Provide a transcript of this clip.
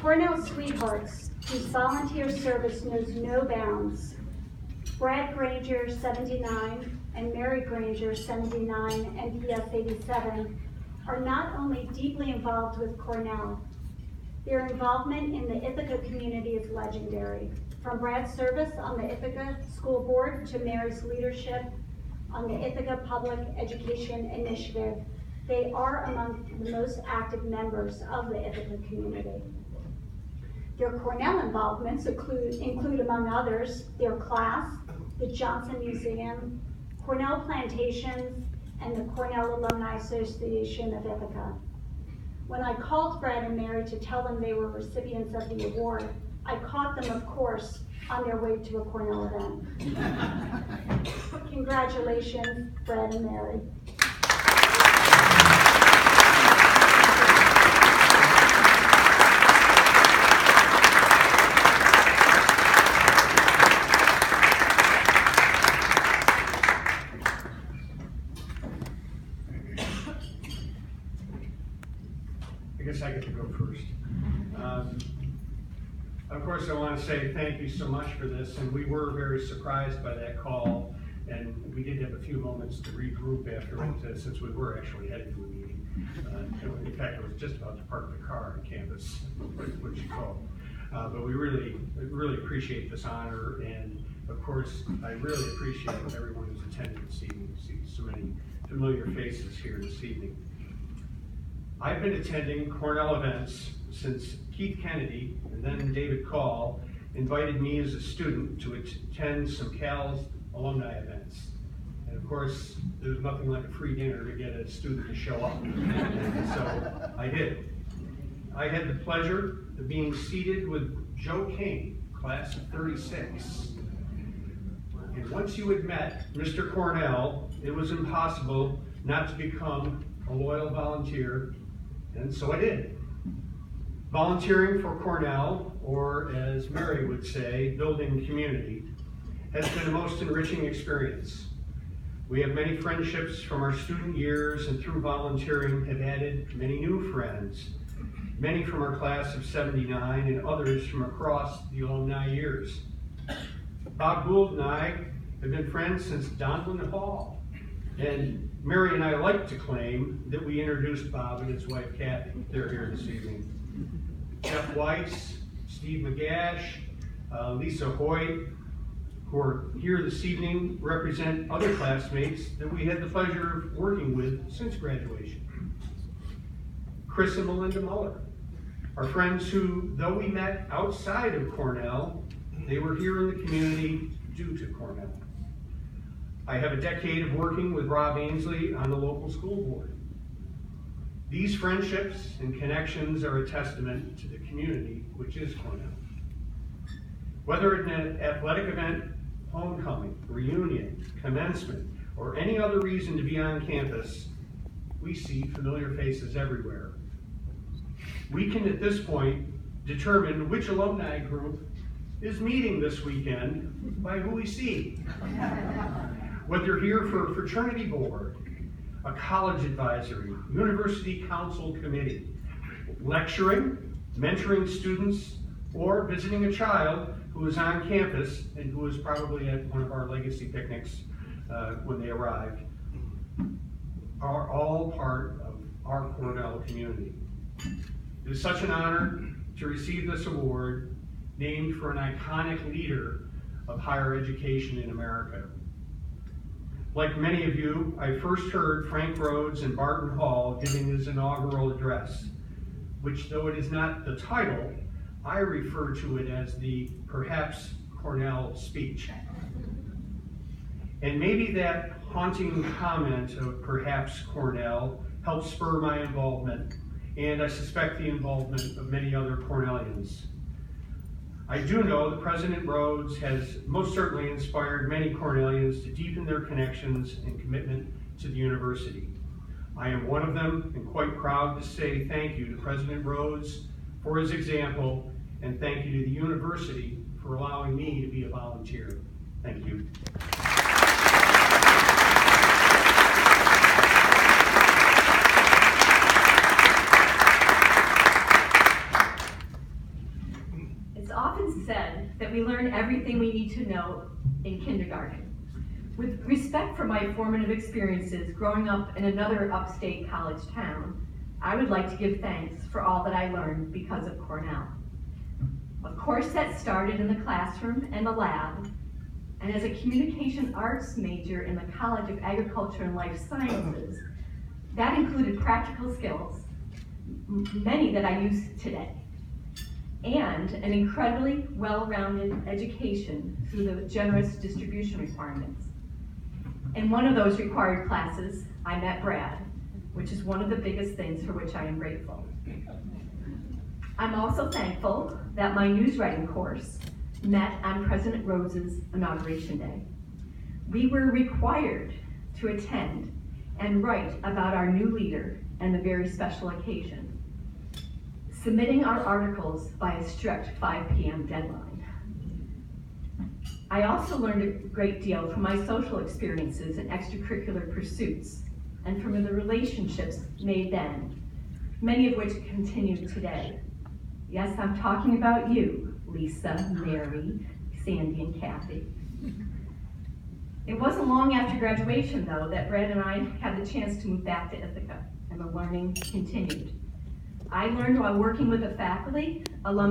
Cornell sweethearts whose volunteer service knows no bounds, Brad Granger, 79, and Mary Granger, 79, and PS 87, are not only deeply involved with Cornell, their involvement in the Ithaca community is legendary. From Brad's service on the Ithaca School Board to Mary's leadership on the Ithaca Public Education Initiative, they are among the most active members of the Ithaca community. Their Cornell involvements include among others, their class, the Johnson Museum, Cornell Plantations, and the Cornell Alumni Association of Ithaca. When I called Brad and Mary to tell them they were recipients of the award, I caught them, of course, on their way to a Cornell event. Congratulations, Brad and Mary. I guess I get to go first. Of course, I want to say thank you so much for this, and we were very surprised by that call, and we did have a few moments to regroup afterwards, since we were actually headed to a meeting. In fact, I was just about to park the car on campus, which you called. But we really appreciate this honor, and of course, I really appreciate everyone who's attended this evening. I see so many familiar faces here this evening. I've been attending Cornell events since Keith Kennedy and then David Call invited me as a student to attend some Cal's alumni events. And of course, there's nothing like a free dinner to get a student to show up. And so I did. I had the pleasure of being seated with Joe King, class of 36. And once you had met Mr. Cornell, it was impossible not to become a loyal volunteer, and so I did. Volunteering for Cornell, or as Mary would say, building community, has been a most enriching experience. We have many friendships from our student years, and through volunteering have added many new friends, many from our class of 79 and others from across the alumni years. Bob Gould and I have been friends since Donlin Hall, and Mary and I like to claim that we introduced Bob and his wife Kathy. They're here this evening. Jeff Weiss, Steve McGash, Lisa Hoyt, who are here this evening, represent other classmates that we had the pleasure of working with since graduation. Chris and Melinda Muller are friends who, though we met outside of Cornell, they were here in the community due to Cornell. I have a decade of working with Rob Ainsley on the local school board. These friendships and connections are a testament to the community, which is Cornell. Whether at an athletic event, homecoming, reunion, commencement, or any other reason to be on campus, we see familiar faces everywhere. We can, at this point, determine which alumni group is meeting this weekend by who we see. Whether you're here for a fraternity board, a college advisory, university council committee, lecturing, mentoring students, or visiting a child who is on campus and who is probably at one of our legacy picnics when they arrived, are all part of our Cornell community. It is such an honor to receive this award, named for an iconic leader of higher education in America. Like many of you, I first heard Frank Rhodes and Barton Hall giving his inaugural address, which, though it is not the title, I refer to it as the perhaps Cornell speech. And maybe that haunting comment of perhaps Cornell helped spur my involvement, and I suspect the involvement of many other Cornellians. I do know that President Rhodes has most certainly inspired many Cornellians to deepen their connections and commitment to the university. I am one of them, and quite proud to say thank you to President Rhodes for his example, and thank you to the university for allowing me to be a volunteer. Thank you. It's often said that we learn everything we need to know in kindergarten. With respect for my formative experiences growing up in another upstate college town, I would like to give thanks for all that I learned because of Cornell. Of course, that started in the classroom and the lab, and as a communication arts major in the College of Agriculture and Life Sciences, that included practical skills, many that I use today, and an incredibly well-rounded education through the generous distribution requirements. In one of those required classes, I met Brad, which is one of the biggest things for which I am grateful. I'm also thankful that my news writing course met on President Rose's inauguration day. We were required to attend and write about our new leader and the very special occasion, submitting our articles by a strict 5 p.m. deadline. I also learned a great deal from my social experiences and extracurricular pursuits, and from the relationships made then, many of which continue today. Yes, I'm talking about you, Lisa, Mary, Sandy, and Kathy. It wasn't long after graduation, though, that Brad and I had the chance to move back to Ithaca, and the learning continued. I learned while working with the faculty, alumni,